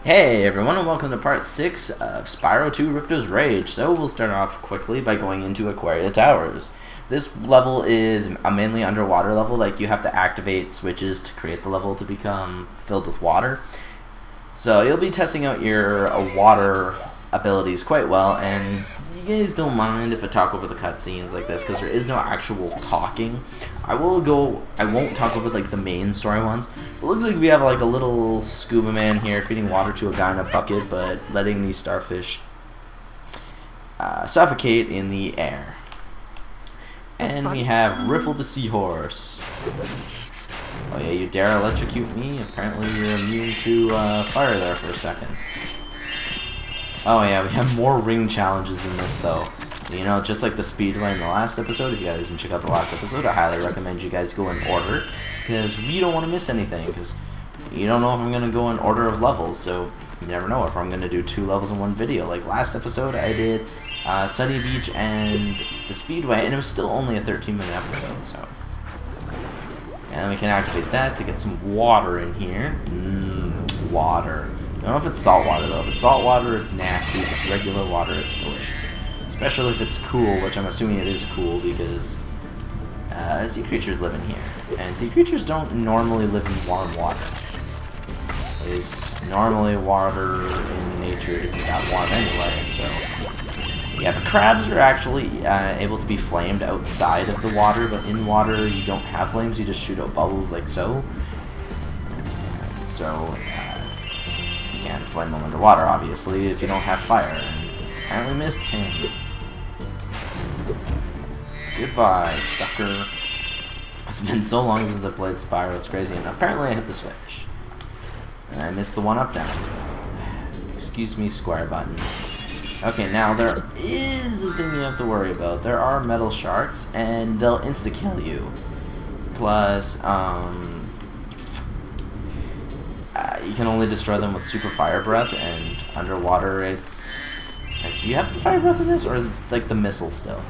Hey everyone, and welcome to part 6 of Spyro 2 Ripto's Rage. So we'll start off quickly by going into Aquaria Towers. This level is a mainly underwater level, like you have to activate switches to create the level to become filled with water. So you'll be testing out your water abilities quite well, and you guys don't mind if I talk over the cutscenes like this, because there is no actual talking. I won't talk over like the main story ones. It looks like we have like a little scuba man here feeding water to a guy in a bucket, but letting these starfish suffocate in the air. And we have Ripple the seahorse. Oh yeah, you dare electrocute me? Apparently you're immune to fire there for a second. Oh yeah, we have more ring challenges in this though. You know, just like the speedway in the last episode, if you guys didn't check out the last episode, I highly recommend you guys go in order, because we don't want to miss anything, because you don't know if I'm going to go in order of levels, so you never know if I'm going to do 2 levels in one video. Like last episode, I did Sunny Beach and the speedway, and it was still only a 13-minute episode, so. And we can activate that to get some water in here. Water. I don't know if it's salt water though. If it's salt water, it's nasty. If it's regular water, it's delicious. Especially if it's cool, which I'm assuming it is cool because sea creatures live in here. And sea creatures don't normally live in warm water. Normally water in nature isn't that warm anyway, so. Yeah, the crabs are actually able to be flamed outside of the water, but in water you don't have flames, you just shoot out bubbles like so. So, you can't flame them underwater, obviously, if you don't have fire. And apparently missed him. Goodbye, sucker. It's been so long since I played Spyro, it's crazy, and apparently I hit the switch. And I missed the one up down. Excuse me, square button. Okay, now there is a thing you have to worry about. There are metal sharks, and they'll insta-kill you. Plus, you can only destroy them with super fire breath, and underwater it's... Do you have the fire breath in this, or is it like the missile still?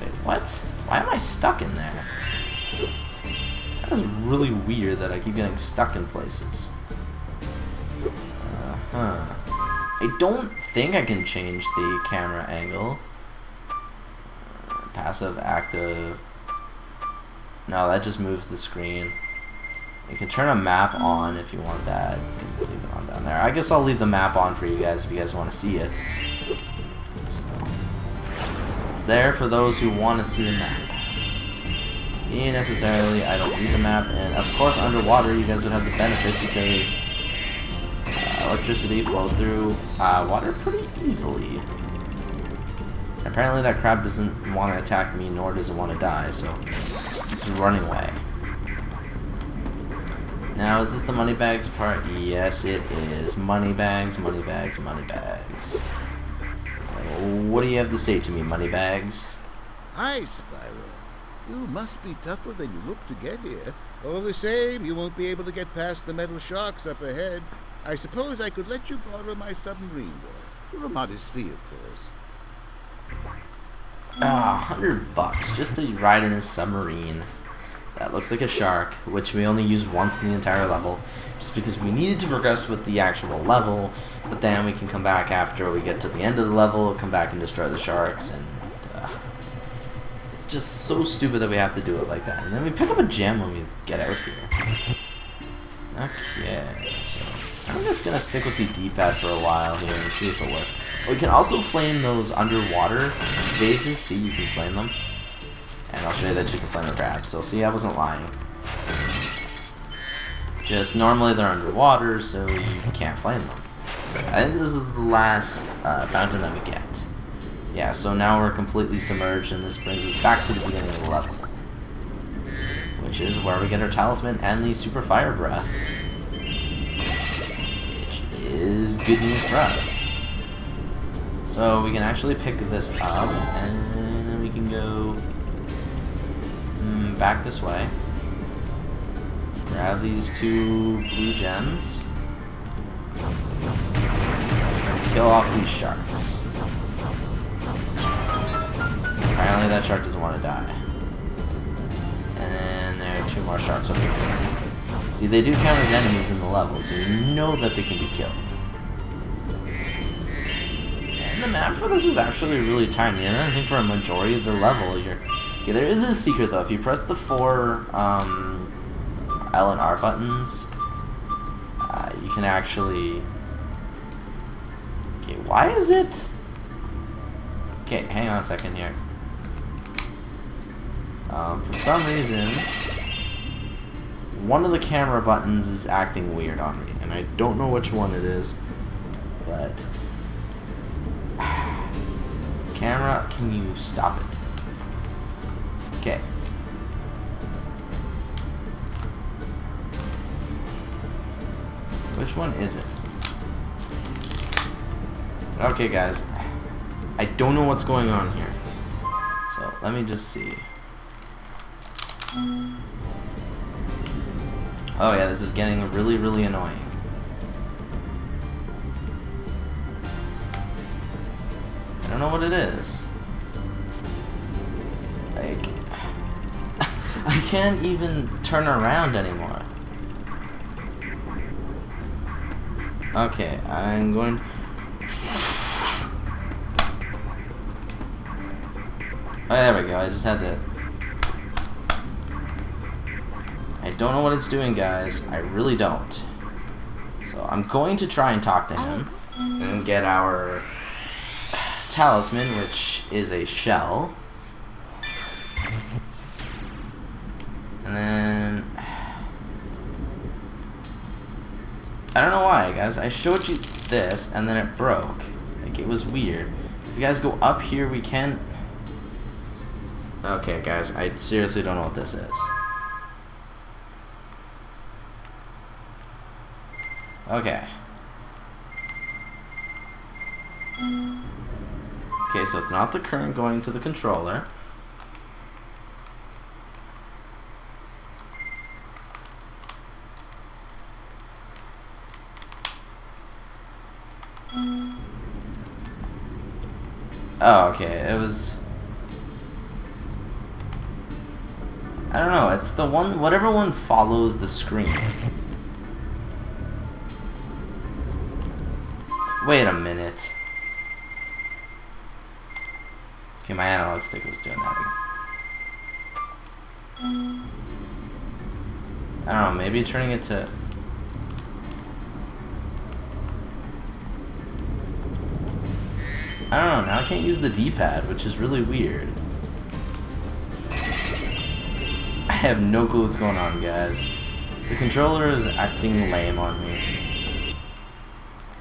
Wait, what? Why am I stuck in there? That is really weird that I keep getting stuck in places. I don't think I can change the camera angle. Passive, active. No, that just moves the screen. You can turn a map on if you want that. You can leave it on down there. I guess I'll leave the map on for you guys if you guys want to see it. So, it's there for those who want to see the map. Me necessarily, I don't need the map. And of course, underwater, you guys would have the benefit because electricity flows through water pretty easily. Apparently that crab doesn't want to attack me, nor does it want to die, so it just keeps running away. Now, is this the money bags part? Yes, it is. Money bags, money bags, money bags. What do you have to say to me, money bags? Hi, Spyro. You must be tougher than you look to get here. All the same, you won't be able to get past the metal sharks up ahead. I suppose I could let you borrow my submarine, though. For a modest fee, of course. $100 just to ride in a submarine. That looks like a shark, which we only used once in the entire level, just because we needed to progress with the actual level, but then we can come back after we get to the end of the level, come back and destroy the sharks, and it's just so stupid that we have to do it like that. And then we pick up a gem when we get out here. Okay, so I'm just going to stick with the D-pad for a while here and see if it works. We can also flame those underwater vases. See, you can flame them. And I'll show you that you can flame the crabs. So see, I wasn't lying. Just normally they're underwater, so you can't flame them. I think this is the last fountain that we get. Yeah, so now we're completely submerged, and this brings us back to the beginning of the level, which is where we get our talisman and the super fire breath, which is good news for us. So we can actually pick this up, and then we can go back this way, grab these 2 blue gems, and kill off these sharks. Apparently that shark doesn't want to die. And then there are 2 more sharks over here. See, they do count as enemies in the level, so you know that they can be killed. And the map for this is actually really tiny, and I think for a majority of the level, you're... Okay, there is a secret, though. If you press the 4 L and R buttons, you can actually... Okay, why is it... Okay, hang on a second here. For some reason, one of the camera buttons is acting weird on me, and I don't know which one it is, but... Camera, can you stop it? Okay. Which one is it? Okay, guys. I don't know what's going on here. So, let me just see. Oh yeah, this is getting really, really annoying. I don't know what it is. Like... I can't even turn around anymore. Okay, I'm going... Oh, there we go, I just had to... I don't know what it's doing, guys. I really don't. So I'm going to try and talk to him and get our talisman, which is a shell. And then... I don't know why, guys. I showed you this, and then it broke. Like, it was weird. If you guys go up here, we can... Okay, guys, I seriously don't know what this is. Okay. Okay, so it's not the current going to the controller. Oh, okay, it was... I don't know, it's the one, whatever one follows the screen. Wait a minute. Okay, my analog stick was doing that again. I don't know, maybe turning it to... I don't know, now I can't use the D-pad, which is really weird. I have no clue what's going on, guys. The controller is acting lame on me.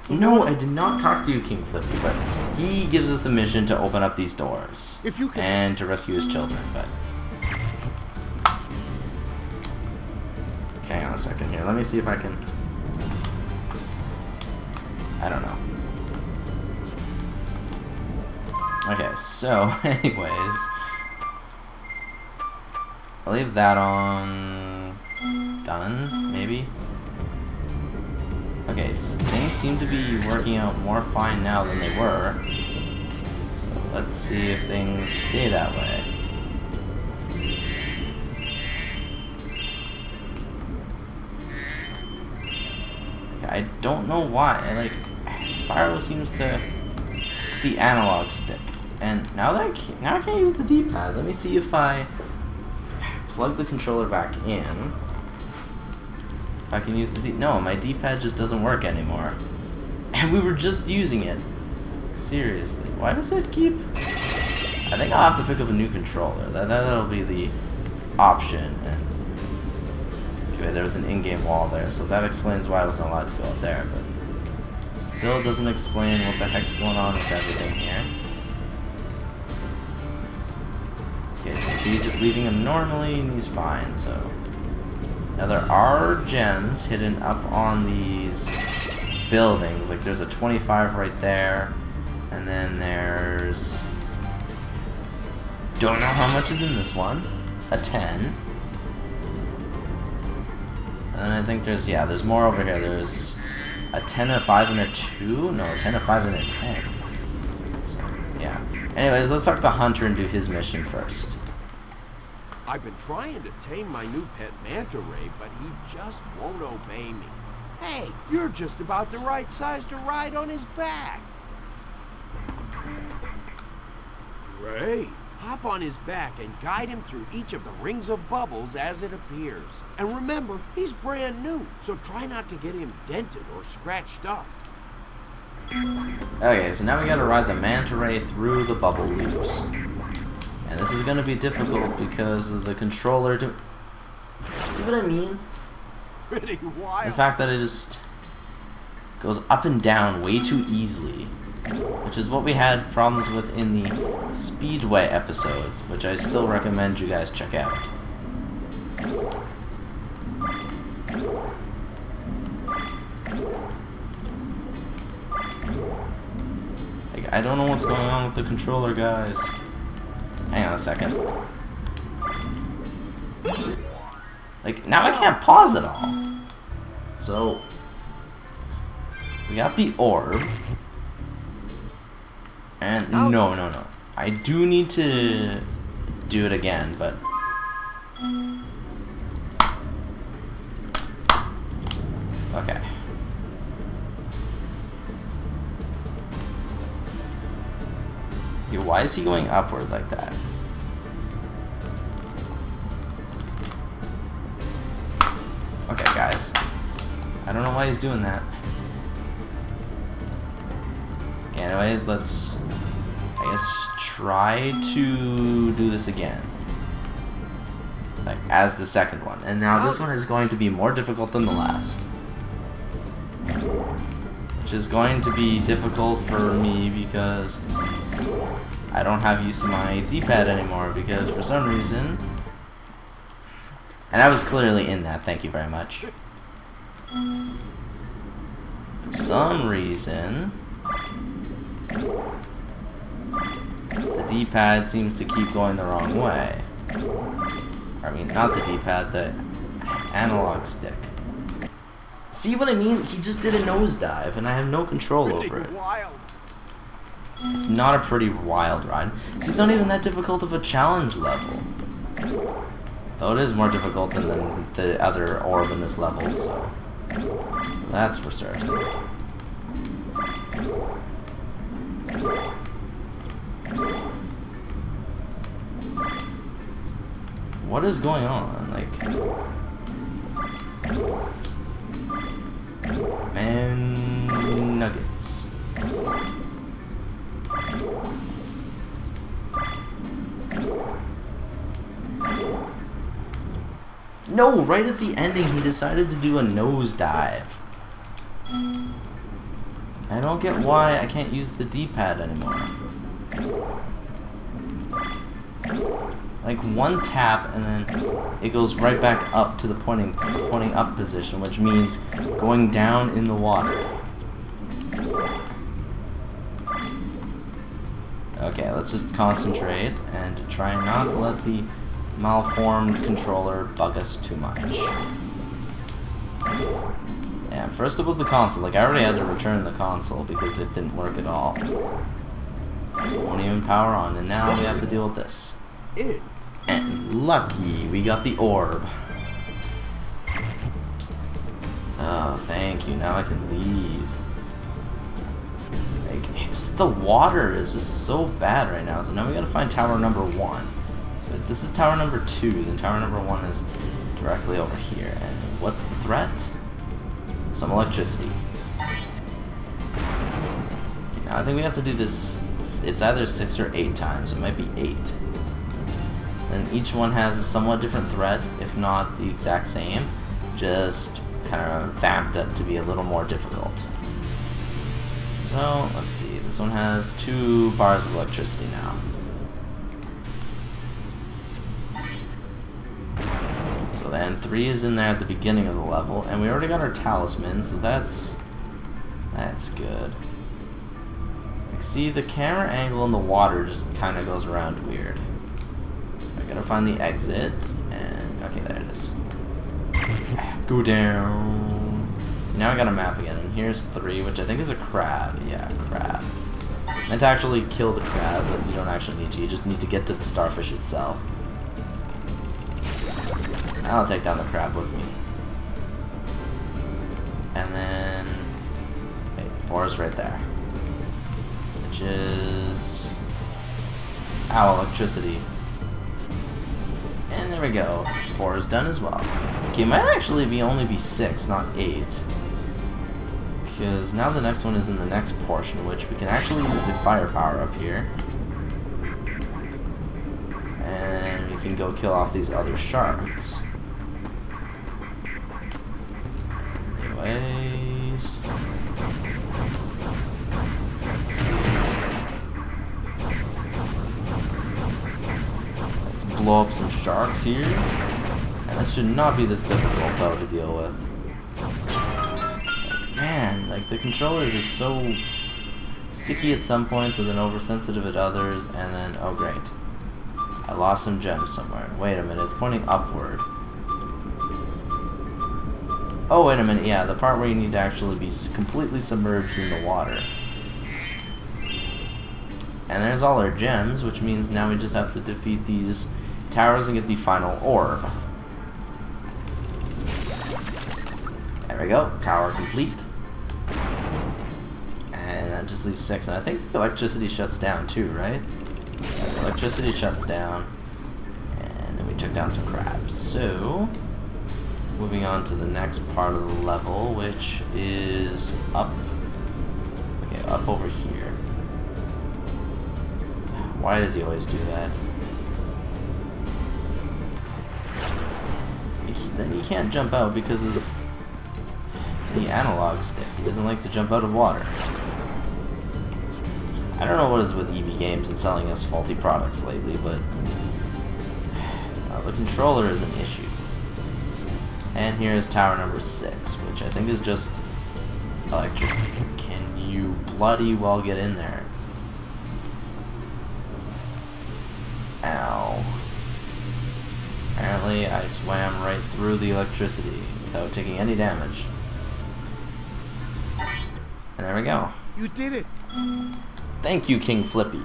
No, I did not talk to you, King Flippy, but he gives us the mission to open up these doors and to rescue his children, but... Okay, hang on a second here. Let me see if I can... I don't know. Okay, so, anyways... I'll leave that on... Done, maybe? Okay, things seem to be working out more fine now than they were. So let's see if things stay that way. Okay, I don't know why. Like, Spyro seems to... It's the analog stick. And now that I can't use the D-pad. Let me see if I plug the controller back in. I can use the no, my D-pad just doesn't work anymore. And we were just using it. Seriously, why does it keep... I think I'll have to pick up a new controller. That'll be the option. And okay, there was an in-game wall there, so that explains why I wasn't allowed to go out there, but still doesn't explain what the heck's going on with everything here. Okay, so see, just leaving him normally, and he's fine, so... Now there are gems hidden up on these buildings. Like there's a 25 right there, and then there's... Don't know how much is in this one. A 10. And then I think there's, yeah, there's more over here. There's a 10, a 5, and a 2? No, a 10, a 5, and a 10. So, yeah. Anyways, let's talk to Hunter and do his mission first. I've been trying to tame my new pet manta ray, but he just won't obey me. Hey, you're just about the right size to ride on his back. Great. Hop on his back and guide him through each of the rings of bubbles as it appears. And remember, he's brand new, so try not to get him dented or scratched up. Okay, so now we gotta ride the manta ray through the bubble loops. And this is gonna be difficult because of the controller to... See what I mean? Pretty wild. The fact that it just goes up and down way too easily. Which is what we had problems with in the Speedway episode, which I still recommend you guys check out. Like, I don't know what's going on with the controller, guys. Hang on a second. Like, now I can't pause it all. So, we got the orb. And no. I do need to do it again, but... Okay. Okay, why is he going upward like that? Okay, guys. I don't know why he's doing that. Okay, anyways, let's... I guess try to do this again. Like, as the second one. And now this one is going to be more difficult than the last. Which is going to be difficult for me because I don't have use of my D-pad anymore because for some reason... And I was clearly in that, thank you very much. For some reason... The D-pad seems to keep going the wrong way. I mean, not the D-pad, the analog stick. See what I mean? He just did a nosedive, and I have no control over it. It's not a pretty wild ride. See, it's not even that difficult of a challenge level. Though it is more difficult than the other orb in this level, so... That's for certain. What is going on? Like... Man... Nuggets. No, right at the ending he decided to do a nosedive. I don't get why I can't use the D-pad anymore. Like one tap and then it goes right back up to the pointing up position, which means going down in the water. Okay, let's just concentrate and try not to let the malformed controller bug us too much. Yeah, first it was the console. Like, I already had to return the console because it didn't work at all. Won't even power on, and now we have to deal with this. And lucky, we got the orb. Oh, thank you. Now I can leave. Like, it's just the water is just so bad right now. So now we gotta find tower number 1. But this is tower number 2. Then tower number 1 is directly over here. And what's the threat? Some electricity. Now I think we have to do this. It's either 6 or 8 times. It might be 8. And each one has a somewhat different threat, if not the exact same, just kind of vamped up to be a little more difficult. So, let's see, this one has 2 bars of electricity now. So then 3 is in there at the beginning of the level, and we already got our talisman, so that's good. Like, see, the camera angle in the water just kind of goes around weird. I gotta find the exit, and okay, there it is. Go down. So now I got a map again, and here's 3, which I think is a crab. Yeah, crab. I meant to actually kill the crab, but you don't actually need to. You just need to get to the starfish itself. I'll take down the crab with me. And then... Okay, 4 is right there. Which is... Ow, electricity. And there we go. 4 is done as well. Okay, it might actually only be 6, not 8. Because now the next one is in the next portion, which we can actually use the firepower up here. And we can go kill off these other sharks. Anyways... Let's see. Let's blow up some sharks here. And this should not be this difficult though to deal with. Man, like the controller is just so sticky at some points and then oversensitive at others, and then, oh great. I lost some gems somewhere. Wait a minute, it's pointing upward. Oh, wait a minute, yeah, the part where you need to actually be completely submerged in the water. And there's all our gems, which means now we just have to defeat these towers and get the final orb. There we go, tower complete. And that just leaves 6, and I think the electricity shuts down too, right? Yeah, the electricity shuts down, and then we took down some crabs. So, moving on to the next part of the level, which is up. Okay, up over here. Why does he always do that? Then he can't jump out because of the analog stick. He doesn't like to jump out of water. I don't know what is with EB Games and selling us faulty products lately, but the controller is an issue. And here's tower number 6, which I think is just electricity. Can you bloody well get in there? Ow. Apparently I swam right through the electricity without taking any damage. And there we go. You did it! Thank you, King Flippy.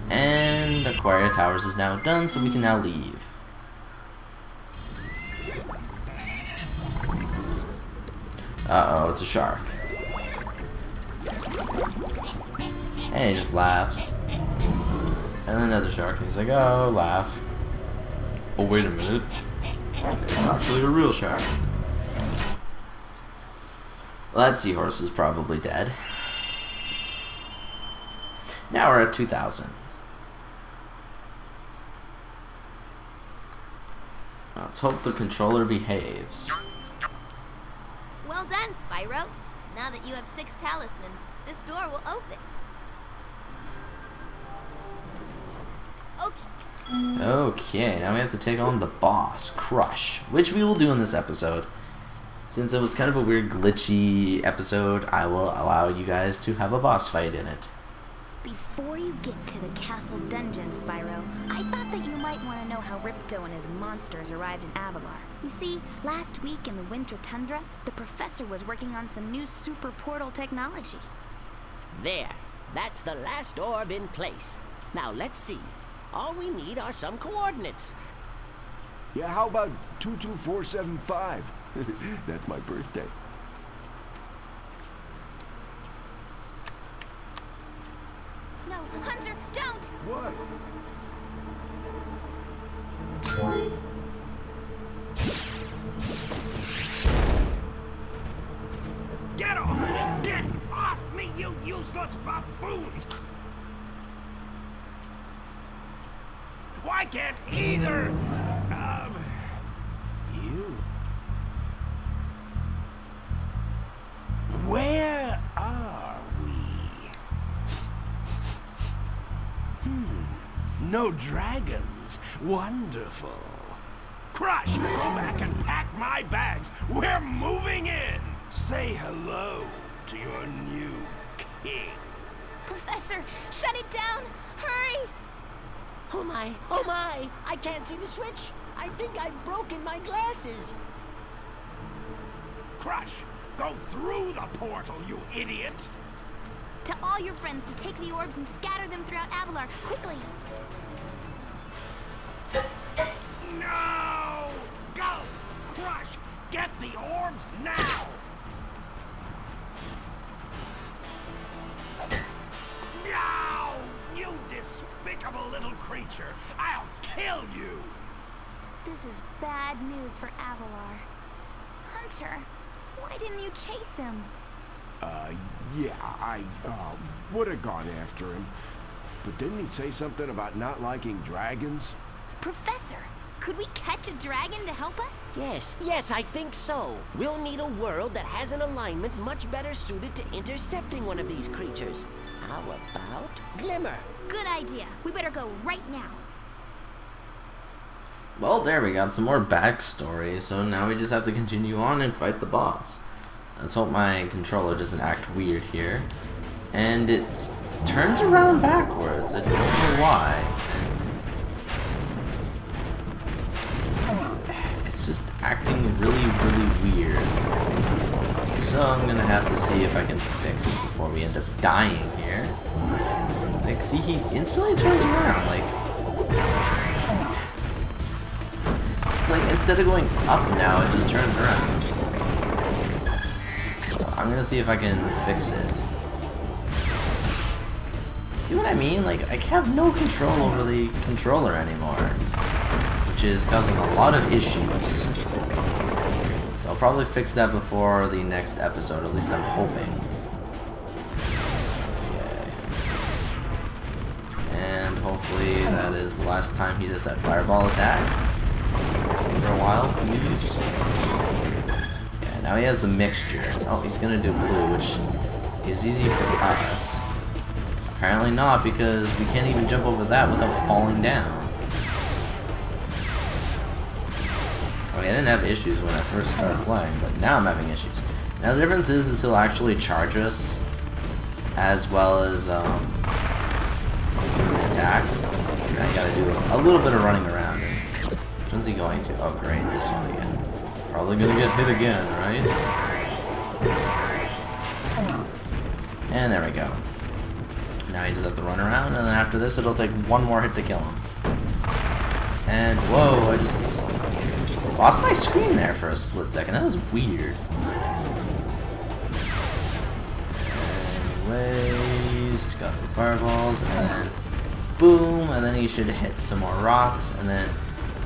And Aquaria Towers is now done, so we can now leave. Uh-oh, it's a shark. And he just laughs. And another shark, and he's like, oh, laugh. Oh, wait a minute. It's actually a real shark. Well, that seahorse is probably dead. Now we're at 2,000. Let's hope the controller behaves. Well done, Spyro. Now that you have 6 talismans, this door will open. Okay. Okay, now we have to take on the boss, Crush, which we will do in this episode. Since it was kind of a weird, glitchy episode, I will allow you guys to have a boss fight in it. Before you get to the castle dungeon, Spyro, I thought that you might want to know how Ripto and his monsters arrived in Avalar. You see, last week in the winter tundra, the professor was working on some new super portal technology. There. That's the last orb in place. Now let's see. All we need are some coordinates. Yeah, how about 22475? That's my birthday. No, Hunter, don't! What? Get off me! Get off me, you useless buffoons! Why can't either you? Where are we? No dragons. Wonderful. Crush, go back and pack my bags. We're moving in. Say hello to your new king. Professor, shut it down! Hurry! Oh my, I can't see the switch. I think I've broken my glasses. Crush, go through the portal, you idiot. Tell all your friends to take the orbs and scatter them throughout Avalar, quickly! No! Go! Crush! Get the orbs now! No! You despicable little creature! I'll kill you! This is bad news for Avalar. Hunter, why didn't you chase him? Yeah, I would have gone after him. But didn't he say something about not liking dragons? Professor, could we catch a dragon to help us? Yes, I think so. We'll need a world that has an alignment much better suited to intercepting one of these creatures. How about Glimmer? Good idea. We better go right now. Well, there we got some more backstory, so now we just have to continue on and fight the boss. Let's hope my controller doesn't act weird here. And it turns around backwards. I don't know why. It's just acting really weird. So I'm gonna have to see if I can fix it before we end up dying here. Like, see, he instantly turns around, like... It's like, instead of going up now, it just turns around. So I'm gonna see if I can fix it. See what I mean? Like, I have no control over the controller anymore, which is causing a lot of issues. So I'll probably fix that before the next episode, at least I'm hoping. Okay. And hopefully that is the last time he does that fireball attack. For a while, please. Yeah, now he has the mixture. Oh, he's gonna do blue, which is easy for us. Apparently not, because we can't even jump over that without falling down. Okay, I didn't have issues when I first started playing, but now I'm having issues. Now the difference is he'll actually charge us, as well as doing the attacks. And I gotta do a little bit of running around. Which one's he going to? Oh great, this one again. Probably gonna get hit again, right? And there we go. Now he just have to run around, and then after this it'll take one more hit to kill him. And whoa, I just lost my screen there for a split second. That was weird. Anyways, he's got some fireballs, and then boom, and then he should hit some more rocks, and then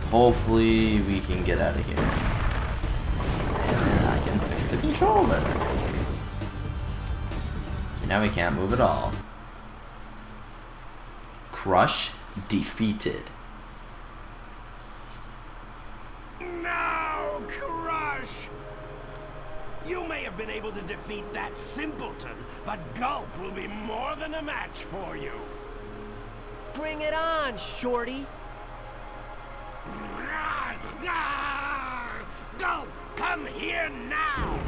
hopefully we can get out of here. And then I can fix the controller. So now we can't move at all. Crush defeated. No, Crush! You may have been able to defeat that simpleton, but Gulp will be more than a match for you. Bring it on, Shorty. Gulp, come here now!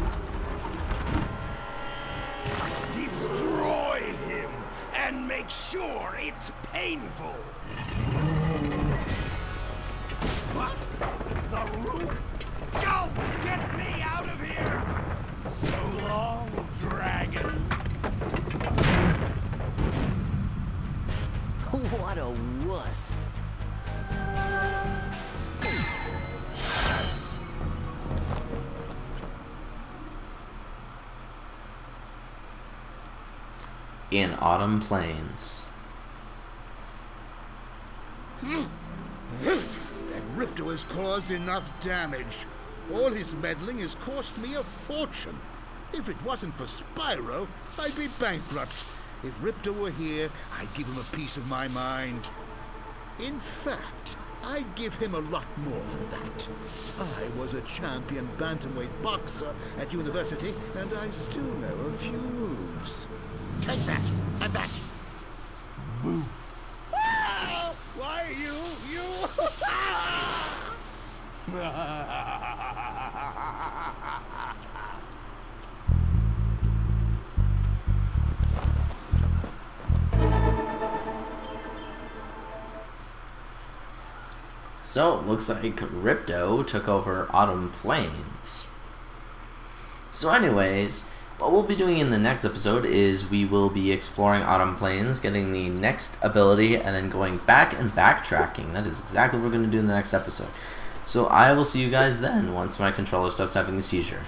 Destroy him, and make sure it's painful. What? The roof? Gulp, get me out of here! So long, dragon. What a wuss. In Autumn Plains. That Ripto has caused enough damage. All his meddling has cost me a fortune. If it wasn't for Spyro, I'd be bankrupt. If Ripto were here, I'd give him a piece of my mind. In fact, I'd give him a lot more than that. I was a champion bantamweight boxer at university, and I still know a few moves. Take that, and that. Boo. Ah! Why you? So, it looks like Ripto took over Autumn Plains. So anyways, What we'll be doing in the next episode is we will be exploring Autumn Plains, getting the next ability, and then going back and backtracking. That is exactly what we're going to do in the next episode. So I will see you guys then, once my controller stops having a seizure.